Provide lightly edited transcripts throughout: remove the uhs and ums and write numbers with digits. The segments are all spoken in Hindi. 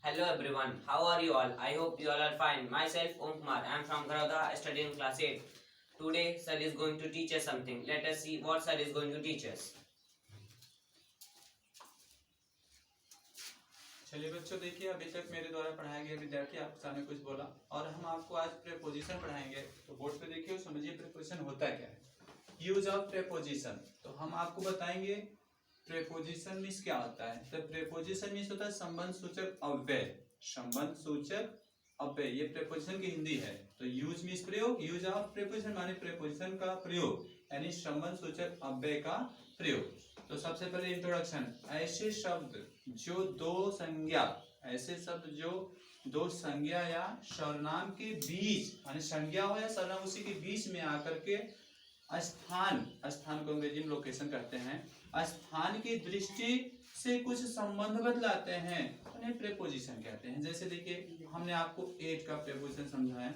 Hello everyone, how are you all? I hope you all are fine. Myself Om Kumar, I am from Gharauda, studying class 8. Today sir is going to teach us something. Let us see what sir is going to teach us. चलिए बच्चों, देखिए अभी तक मेरे द्वारा पढ़ाया गया विद्यार्थी आपके सामने कुछ बोला और हम आपको आज प्रेपोजिशन पढ़ाएंगे। तो बोर्ड पे देखिए और समझिए प्रेपोजिशन होता क्या है। यूज ऑफ प्रेपोजिशन, तो हम आपको बताएंगे प्रेपोजिशन मीन्स क्या होता है। तो प्रेपोजिशन मीन्स होता है संबंध सूचक अव्यय। संबंध सूचक अव्यय ये प्रेपोजिशन की हिंदी है। तो यूज मीन्स प्रयोग, यूज ऑफ प्रेपोजिशन माने प्रेपोजिशन का प्रयोग, यानी संबंध सूचक अव्यय का प्रयोग। तो सबसे पहले इंट्रोडक्शन, ऐसे शब्द जो दो संज्ञा, ऐसे शब्द जो दो संज्ञा या सर्वनाम के बीच, माने संज्ञा हो या सर्वनाम उसी के बीच में आकर के स्थान, स्थान को अंग्रेजी में लोकेशन कहते हैं, स्थान की दृष्टि से कुछ संबंध बदलाते हैं, उन्हें प्रेपोजिशन कहते हैं। जैसे देखिए हमने आपको एट का प्रेपोजिशन समझा है,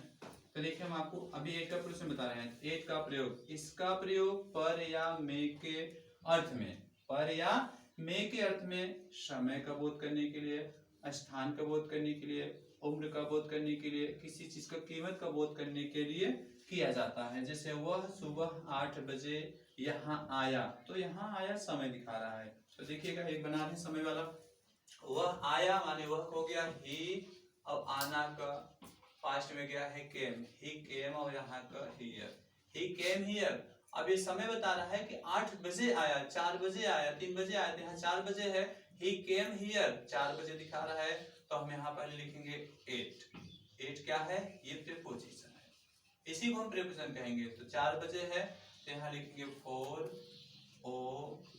तो देखिए हम आपको अभी एट का प्रेपोजिशन बता रहे हैं। एट का प्रयोग, इसका प्रयोग पर या में के अर्थ में, पर या में के अर्थ में समय का बोध करने के लिए, स्थान का बोध करने के लिए, उम्र का बोध करने के लिए, किसी चीज का कीमत का बोध करने के लिए किया जाता है। जैसे वह सुबह 8 बजे यहाँ आया, तो यहाँ आया समय दिखा रहा है। तो देखिएगा एक बना रहे समय वाला, वह आया माने वह हो गया ही, अब आना का पास्ट में गया है केम, ही केम, और यहाँ का हियर, ही केम हियर। अब ये समय बता रहा है कि 8 बजे आया, 4 बजे आया, 3 बजे आया, यहाँ 4 बजे है। ही केम हियर 4 बजे दिखा रहा है, तो हम यहाँ पहले लिखेंगे 8। 8 क्या है? ये प्रेपोजिशन है, इसी को हम प्रेपोजिशन कहेंगे। तो 4 बजे है तो यहाँ लिखेंगे 4 o'clock।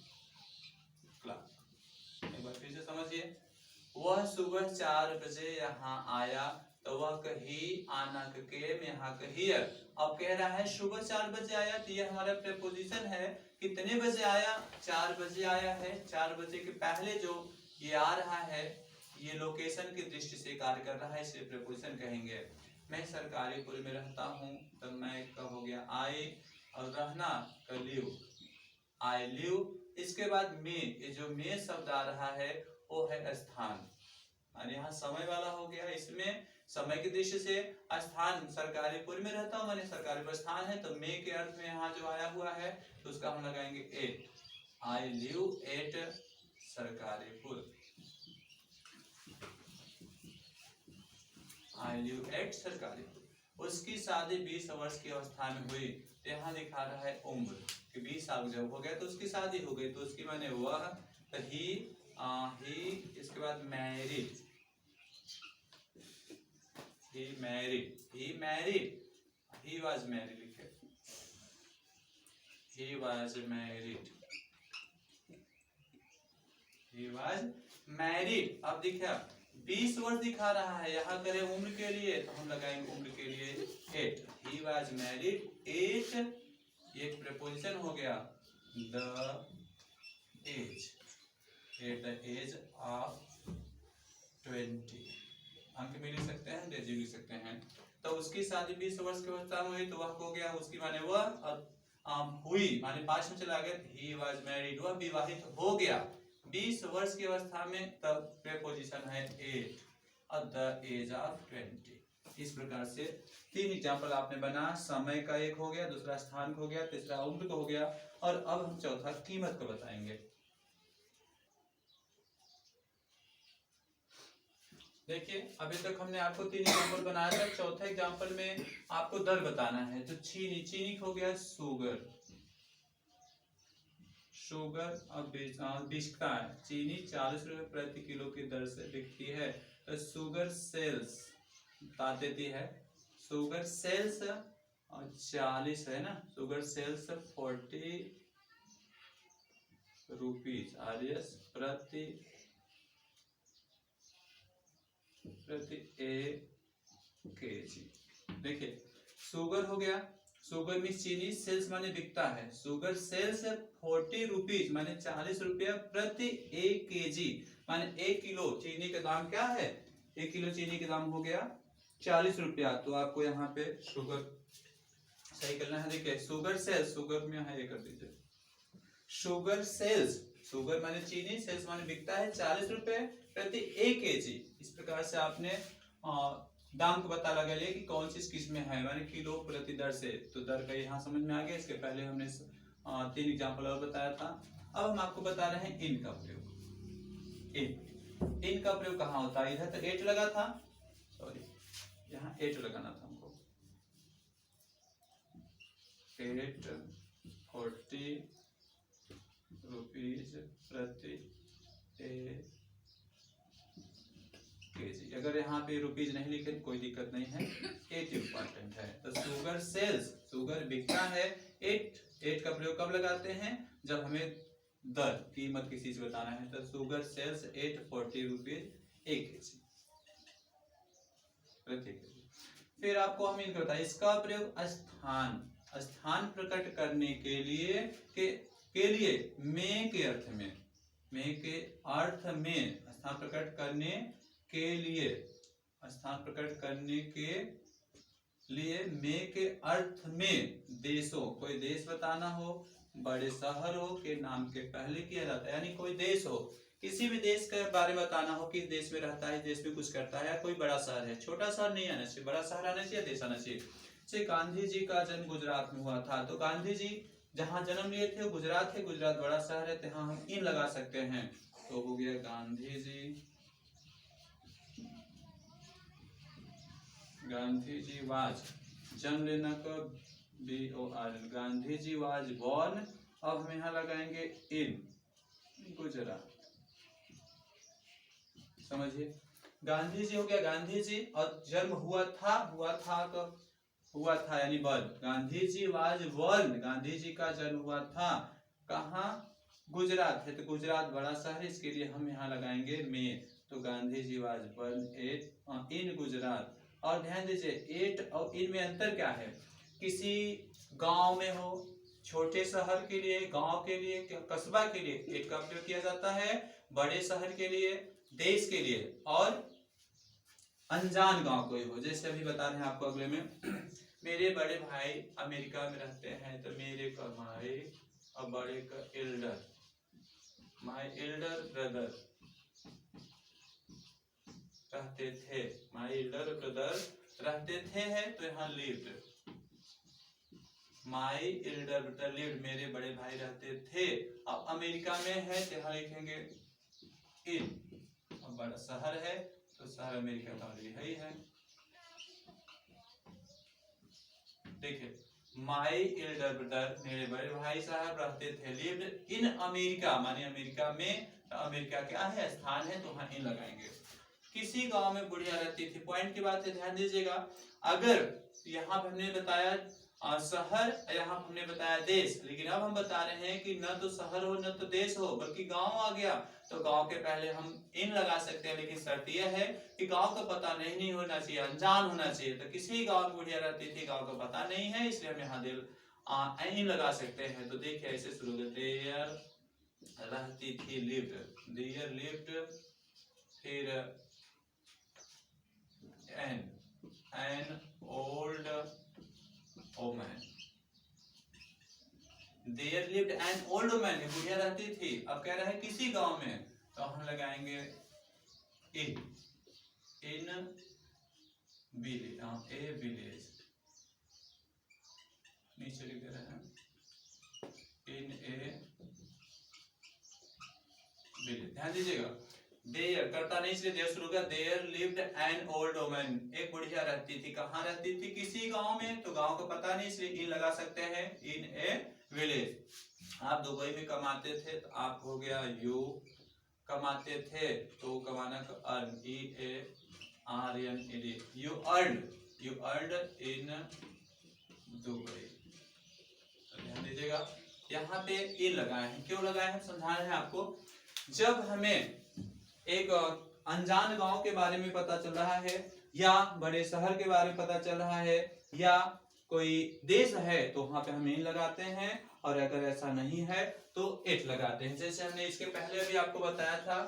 एक बार फिर से समझिए, वह सुबह 4 बजे यहाँ आया, तो वह कही, आना के में यहाँ हियर। अब कह रहा है सुबह 4 बजे आया, तो ये हमारा प्रेपोजिशन है। कितने बजे आया? 4 बजे आया है। 4 बजे के पहले जो ये आ रहा है, ये लोकेशन की दृष्टि से कार्य कर रहा है, इसलिए प्रेपोजिशन कहेंगे। मैं सरकारी पुल में रहता हूँ, तब मैं का हो गया आई, और रहना का लिव, आई लिव। इसके बाद में, ये जो में शब्द आ रहा है वो है स्थान, माने यहाँ समय वाला हो गया। इसमें समय की दृष्टि से स्थान, सरकारीपुर में रहता हूँ माने सरकारीपुर स्थान है, तो मे के अर्थ में यहाँ जो आया हुआ है तो उसका हम लगाएंगे at. I live at Sarkaripur, I live at Sarkaripur. उसकी शादी 20 वर्ष की अवस्था में हुई, तो यहाँ दिखा रहा है उम्र कि 20 साल जब हो गया तो उसकी शादी हो गई, तो उसकी माने वह, तो ही, इसके बाद married, he married, he was married लिखे, he was married, he was married। अब देखिए 20 वर्ष दिखा रहा है, यहाँ करें उम्र के लिए तो हम लगाएंगे उम्र के लिए 8। he was married 8, ये प्रेपोजिशन हो गया, the age, at the age of 20। अंक भी लिख सकते हैं, डेजी लिख सकते हैं। तो उसकी शादी 20 वर्ष की अवस्था में हुई, तो वह हो गया, उसकी माने वह, और हुई माने पास्ट में चला गया, ही वाज मैरिड, वह विवाहित हो गया 20 वर्ष की अवस्था में। तब प्रेपोजिशन है 8 और द एज ऑफ 20। इस प्रकार से 3 एग्जाम्पल आपने बना, समय का एक हो गया, दूसरा स्थान का हो गया, तीसरा उम्र का हो गया, और अब हम चौथा कीमत को बताएंगे। देखिए अभी तक हमने आपको 3 एग्जाम्पल बनाया था, चौथा एग्जाम्पल में आपको दर बताना है। तो चीनी, चीनी हो गया शुगर, शुगर अब बिकता है, चीनी 40 रुपए प्रति किलो की दर से बिकती है। तो शुगर सेल्स बता देती है, शुगर सेल्स 40 है ना, शुगर सेल्स 40 रुपीज प्रति केजी। देखिए शुगर हो गया, शुगर मीन चीनी, सेल्स माने बिकता है, शुगर सेल्स 40 रुपीज माने 40 रुपया प्रति 1 केजी, माने 1 किलो चीनी का दाम क्या है? 1 किलो चीनी का दाम हो गया 40 रुपया। तो आपको यहाँ पे शुगर सही करना है। देखिए शुगर सेल्स, शुगर में यहाँ ये कर दीजिए, शुगर सेल्स, शुगर माने चीनी, सेल्स माने बिकता है 40 रुपए प्रति 1 केजी। इस प्रकार से आपने दाम का पता लगा लिया कि कौन सी किस में है, माने किलो प्रति दर से। तो दर का यहाँ समझ में आ गया। इसके पहले हमने 3 एग्जाम्पल और बताया था। अब हम आपको बता रहे हैं इन का प्रयोग। इन का प्रयोग कहाँ होता है? इधर तो 8 लगा था, सॉरी यहाँ 8 लगाना था हमको। 840 रुपीज प्रति केजी। अगर यहाँ पे रुपीज नहीं लिखे कोई दिक्कत नहीं है, 8 इंपॉर्टेंट है। तो शुगर सेल्स, शुगर बिकता है 8 का प्रयोग कब लगाते हैं? जब हमें दर कीमत किसी चीज बताना है। तो शुगर सेल्स 840 रुपीज 1 केजी प्रति केजी। फिर आपको हम इनका बताए इसका प्रयोग स्थान प्रकट करने के लिए में के अर्थ में, में के अर्थ में, स्थान प्रकट करने के लिए, स्थान प्रकट करने के लिए में के अर्थ में देशों, कोई देश बताना हो, बड़े शहर हो के नाम के पहले किया जाता है। यानी कोई देश हो, किसी भी देश के बारे में बताना हो, किस देश में रहता है, देश में कुछ करता है, या कोई बड़ा शहर है। छोटा शहर नहीं आना चाहिए, बड़ा शहर आना चाहिए, देश आना चाहिए। जैसे गांधी जी का जन्म गुजरात में हुआ था, तो गांधी जी जहाँ जन्म लिए थे गुजरात है, गुजरात बड़ा शहर है, तो यहाँ हम इन लगा सकते हैं। तो हो गया गांधी जी वाज, जन्म लेना का BOR, Gandhi ji was born. अब हम यहाँ लगाएंगे इन गुजरात। समझिए, गांधी जी हो गया गांधी जी, और जन्म हुआ था यानी birth. Gandhi ji was born, Gandhi ji का जन्म हुआ था कहाँ? गुजरात है, तो गुजरात बड़ा शहर है, इसके लिए हम यहाँ लगाएंगे में। तो Gandhi ji was born in Gujarat. और ध्यान दीजिए 8 और इन में अंतर क्या है? किसी गांव में हो, छोटे शहर के लिए, गांव के लिए, कस्बा के लिए 8 का प्रयोग किया जाता है, बड़े शहर के लिए, देश के लिए, और अनजान गांव कोई हो। जैसे अभी बता रहे हैं आपको अगले में, मेरे बड़े भाई अमेरिका में रहते हैं, तो मेरे का भाई और बड़े का एल्डर, माय एल्डर ब्रदर रहते थे, माय एल्डर ब्रदर रहते थे है, तो यहाँ lived, my Elder brother lived, मेरे बड़े भाई रहते थे। अब अमेरिका में है, तो यहाँ लिखेंगे इन, अब बड़ा शहर है तो शहर अमेरिका का है। देखिए, माय एल्डर ब्रदर, मेरे बड़े भाई साहब रहते थे, लिव्ड इन अमेरिका, माने अमेरिका में, अमेरिका क्या है? स्थान है, तो वहां इन लगाएंगे। किसी गांव में बुढ़िया रहती थी। पॉइंट की बात है, ध्यान दीजिएगा। अगर यहाँ पर हमने बताया शहर, यहाँ हमने बताया देश, लेकिन अब हम बता रहे हैं कि न तो शहर हो न तो देश हो, बल्कि गांव आ गया, तो गांव के पहले हम इन लगा सकते हैं। लेकिन शर्त यह है कि गांव का पता नहीं होना चाहिए, अनजान होना चाहिए। तो किसी गांव में बुढ़िया रहती थी, गांव का पता नहीं है, इसलिए हम यहाँ इन लगा सकते हैं। तो देखिए ऐसे शुरू होते, देयर रहती थी, लिव्ड, देयर लिव्ड, फिर an old woman, there lived an old woman, बुढ़िया रहती थी। अब कह रहा है किसी गांव में, तो हम लगाएंगे इन विलेज, नीचे लिख दे रहे हैं इन ए विलेज। ध्यान दीजिएगा, देयर करता नहीं, इसलिए देयर शुरू होगा। There lived an old woman, एक बुढ़िया रहती थी। कहाँ रहती थी? किसी गांव में, तो गांव का पता नहीं, इसलिए इन लगा सकते हैं, इन ए विलेज। आप दुबई में कमाते थे, तो आप हो गया यू, कमाते थे तो कमाना का earn, EARN, you earned in Dubai. ध्यान दीजिएगा, यहाँ पे इन लगाए हैं। क्यों लगाए हैं समझा रहे हैं आपको। जब हमें एक अनजान गांव के बारे में पता चल रहा है, या बड़े शहर के बारे में पता चल रहा है, या कोई देश है, तो वहां पे हम इन लगाते हैं। और अगर ऐसा नहीं है तो 8 लगाते हैं। जैसे हमने इसके पहले भी आपको बताया था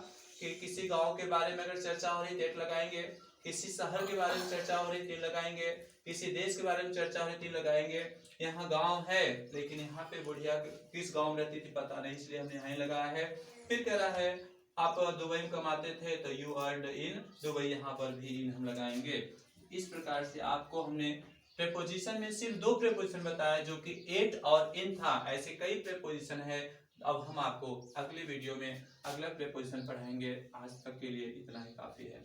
कि किसी गांव के बारे में अगर चर्चा हो रही है 8 लगाएंगे, किसी शहर के बारे में चर्चा हो रही 3 लगाएंगे, किसी देश के बारे में चर्चा हो रही 3 लगाएंगे। यहाँ गांव है, लेकिन यहाँ पे बुढ़िया किस गांव में रहती थी पता नहीं, इसलिए हमने यहाँ लगाया है। फिर कह रहा है आप दुबई में कमाते थे तो यू अर्नड इन दुबई, यहाँ पर भी इन हम लगाएंगे। इस प्रकार से आपको हमने प्रेपोजिशन में सिर्फ 2 प्रेपोजिशन बताया जो कि एट और इन था। ऐसे कई प्रेपोजिशन है। अब हम आपको अगले वीडियो में अगला प्रेपोजिशन पढ़ाएंगे। आज तक के लिए इतना ही काफी है।